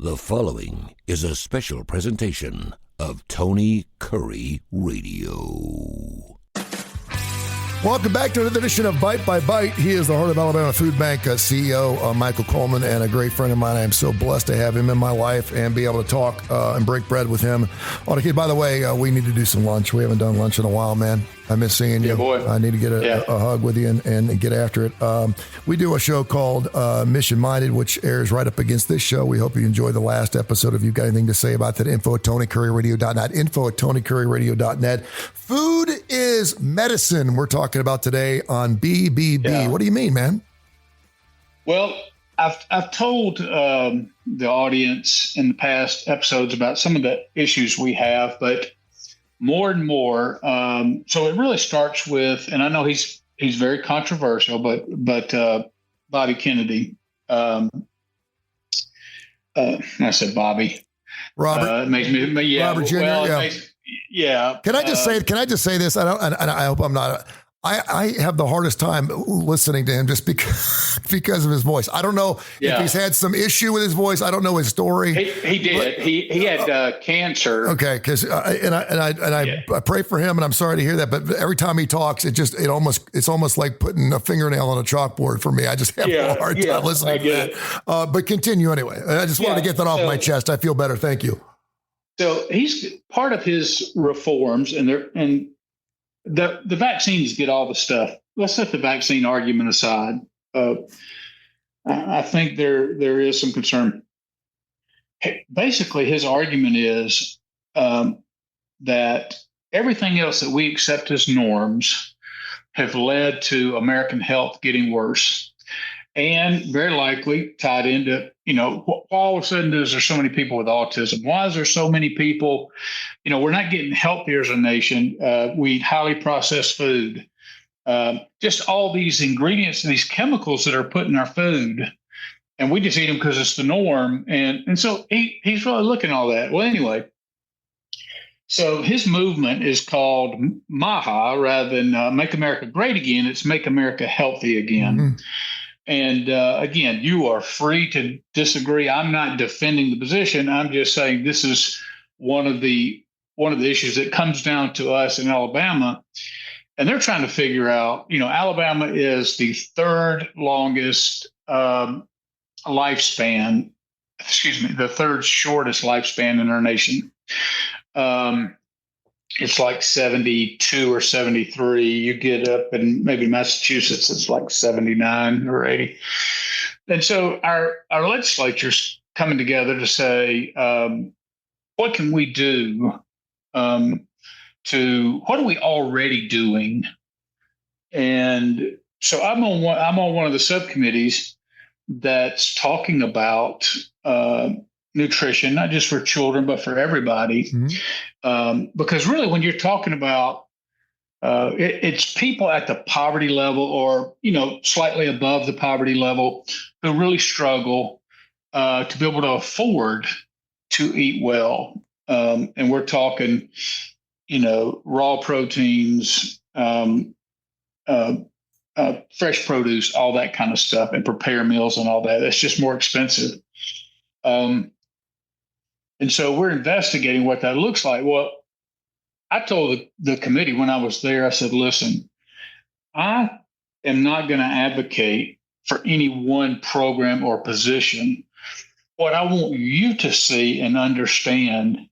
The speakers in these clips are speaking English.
The following is a special presentation of Tony Kurre Radio. Welcome back to another edition of Bite by Bite. He is the Heart of Alabama Food Bank CEO, Michael Coleman, and a great friend of mine. I am so blessed to have him in my life and be able to talk and break bread with him. By the way, we need to do some lunch. We haven't done lunch in a while, man. I miss seeing you. Yeah, boy. I need to get a hug with you and get after it. We do a show called Mission Minded, which airs right up against this show. We hope you enjoyed the last episode. If you've got anything to say about that, info@TonyCurryRadio.net, info@TonyCurryRadio.net. Food is medicine. We're talking about today on BBB. Yeah. What do you mean, man? Well, I've told the audience in the past episodes about some of the issues we have, but more and more. So it really starts with, and I know he's very controversial, but Bobby Kennedy. I said Bobby. Robert. It makes me, yeah. Robert Jr. Well, yeah. Can I just say this? I hope I'm not. I have the hardest time listening to him just because of his voice. I don't know if he's had some issue with his voice. I don't know his story. He did. But, he had cancer. Okay, because I pray for him, and I'm sorry to hear that. But every time he talks, it's almost like putting a fingernail on a chalkboard for me. I just have a hard time listening to that. But continue anyway. I just wanted to get that off my chest. I feel better. Thank you. So he's part of his reforms, and the vaccines get all the stuff. Let's set the vaccine argument aside. I think there is some concern. Basically, his argument is that everything else that we accept as norms have led to American health getting worse, and very likely tied into, why all of a sudden is there so many people with autism? Why is there so many people? We're not getting healthier as a nation. We eat highly processed food. Just all these ingredients, these chemicals that are put in our food, and we just eat them because it's the norm. And so he's really looking at all that. Well, anyway, so his movement is called MAHA rather than Make America Great Again. It's Make America Healthy Again. Mm-hmm. And again, you are free to disagree. I'm not defending the position. I'm just saying this is one of the issues that comes down to us in Alabama. And they're trying to figure out, Alabama is the third longest lifespan, the third shortest lifespan in our nation. It's like 72 or 73. You get up in maybe Massachusetts, it's like 79 or 80. And so our legislature's coming together to say, what can we do what are we already doing? And so I'm on one of the subcommittees that's talking about nutrition, not just for children, but for everybody. Mm-hmm. Because really, when you're talking about it's people at the poverty level or, slightly above the poverty level who really struggle to be able to afford to eat well. And we're talking, raw proteins, fresh produce, all that kind of stuff, and prepare meals and all that. That's just more expensive. And so we're investigating what that looks like. Well, I told the committee when I was there, I said, listen, I am not going to advocate for any one program or position. What I want you to see and understand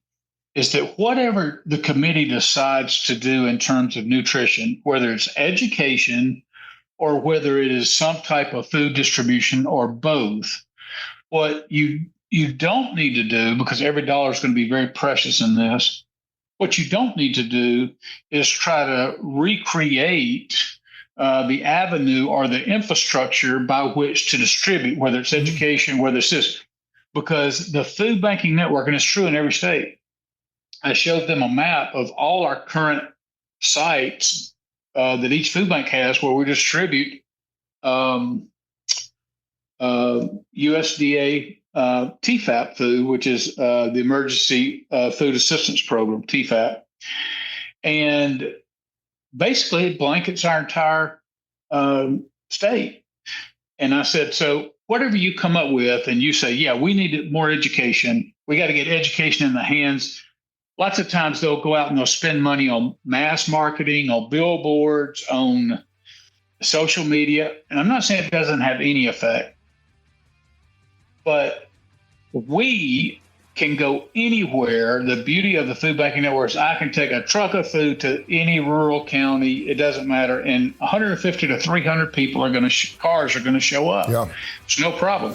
is that whatever the committee decides to do in terms of nutrition, whether it's education or whether it is some type of food distribution or both, what you don't need to do, because every dollar is going to be very precious in this, what you don't need to do is try to recreate the avenue or the infrastructure by which to distribute, whether it's education, whether it's this, because the food banking network, and it's true in every state, I showed them a map of all our current sites that each food bank has where we distribute USDA TFAP food, which is the Emergency Food Assistance Program, TFAP. And basically it blankets our entire state. And I said, so whatever you come up with and you say, yeah, we need more education. We got to get education in the hands. Lots of times they'll go out and they'll spend money on mass marketing, on billboards, on social media. And I'm not saying it doesn't have any effect, but we can go anywhere. The beauty of the food banking network is I can take a truck of food to any rural county. It doesn't matter. And 150 to 300 people are going to, cars are going to show up. Yeah. It's no problem.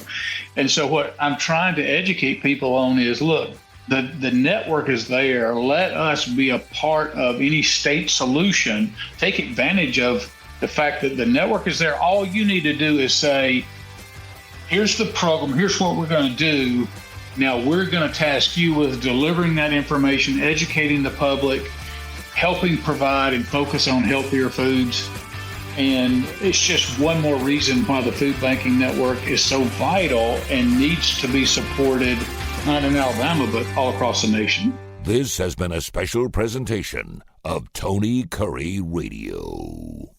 And so what I'm trying to educate people on is, look, the network is there. Let us be a part of any state solution. Take advantage of the fact that the network is there. All you need to do is say, here's the program. Here's what we're going to do. Now we're going to task you with delivering that information, educating the public, helping provide and focus on healthier foods. And it's just one more reason why the food banking network is so vital and needs to be supported, not in Alabama, but all across the nation. This has been a special presentation of Tony Curry Radio.